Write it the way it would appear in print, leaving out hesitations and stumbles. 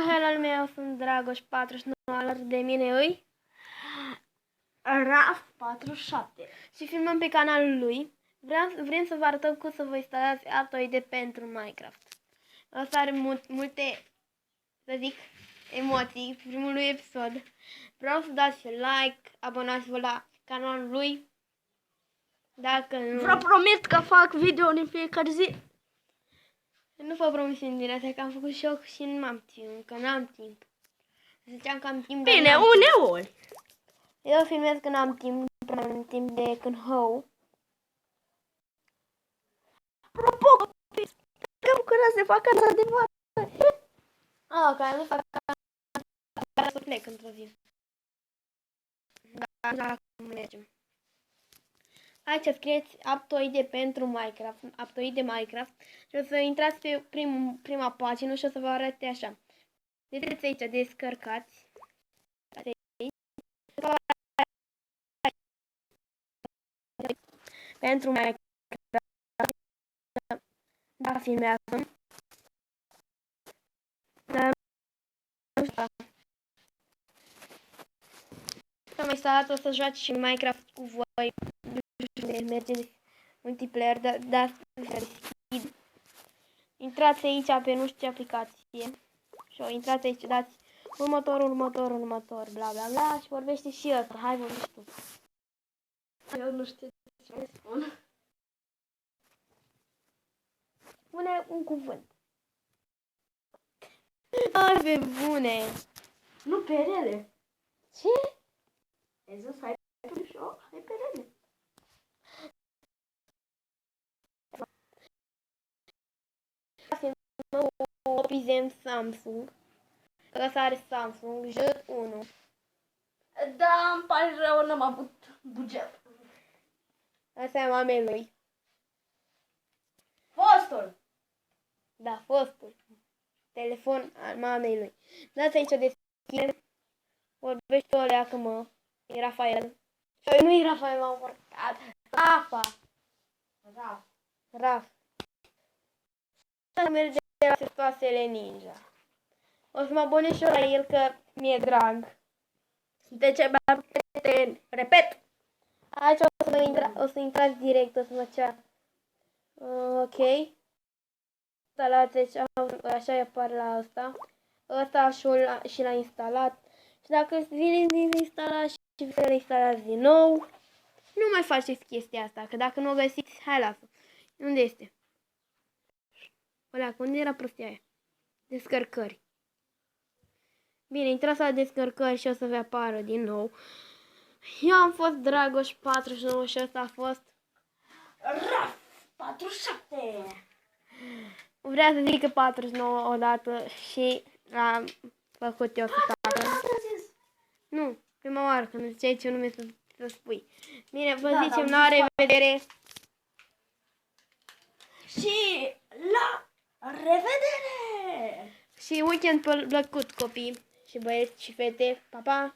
hello meu, sunt Dragoș 49, alături de mine îi Raf 47 și filmăm pe canalul lui. Vrem să vă arătăm cum să vă instalați Aptoide pentru Minecraft. Ăsta are multe, să zic, emoții primului episod. Vreau să dați like, abonați-vă la canalul lui. Dacă nu... Vă promit că fac video în fiecare zi. Nu vă promisiuni din astea, că am făcut și eu și nu am timp, că n-am timp. Ziceam că am timp, dar Bine, n-am uneori. timp. Eu filmez când am timp, nu prea am timp de când hău. Apropo, copii, că am curat de vacanța de vară. Care nu fac să plec într-o zi. Dar acum mergem. Hai să scrieți Aptoide pentru Minecraft, Aptoide Minecraft, și o să intrați pe prima pagină și o să vă arate așa. Vedeți aici, descărcați. Pentru Minecraft. Da, filmează. Dar nu știu. Am instalat, o să joace și Minecraft cu voi. Mergeți multiplayer, dar deschid. Intrați aici pe nu știu ce aplicație. Și intrați aici, dați următor, bla bla bla și vorbește și ăsta. Hai, vorbești tu. Eu nu știu ce mai spun. Spune un cuvânt. Ai, pe bune! Nu perele. Ce? Ai zis hai perele. O prizem Samsung. Că ăsta are Samsung J1. Da, îmi pare rău, n-am avut buget. Asta e mamei lui. Fostul. Da, fostul. Telefon al mamei lui. Dați aici deschide. Vorbești o leacă, mă. E Rafael. Și nu e Rafael, m-am urcat. Rafa. Raf. Să merge la Sertoasele Ninja. O să mă abonez și eu la el, că mi-e drag. Deci abia prieten. Repet. Aici o să intrați direct, o să mă cea. Ok. Instalați aici, așa apare la asta. Ăsta și l-a instalat. Și dacă vine din instalat și să le instalați din nou, nu mai faceți chestia asta, că dacă nu o găsiți, hai lasă. Unde este? Ăla, unde era prostia aia? Descărcări. Bine, intrați la descărcări și o să vă apară din nou. Eu am fost Dragoș 49 și ăsta a fost Raf 47. Vrea să zică 49 odată și am făcut eu să facă. Nu, prima oară când ziceai ce nume să spui. Bine, vă zicem la revedere. Și la revedere! Și weekend plăcut, copii și băieți și fete. Pa, pa!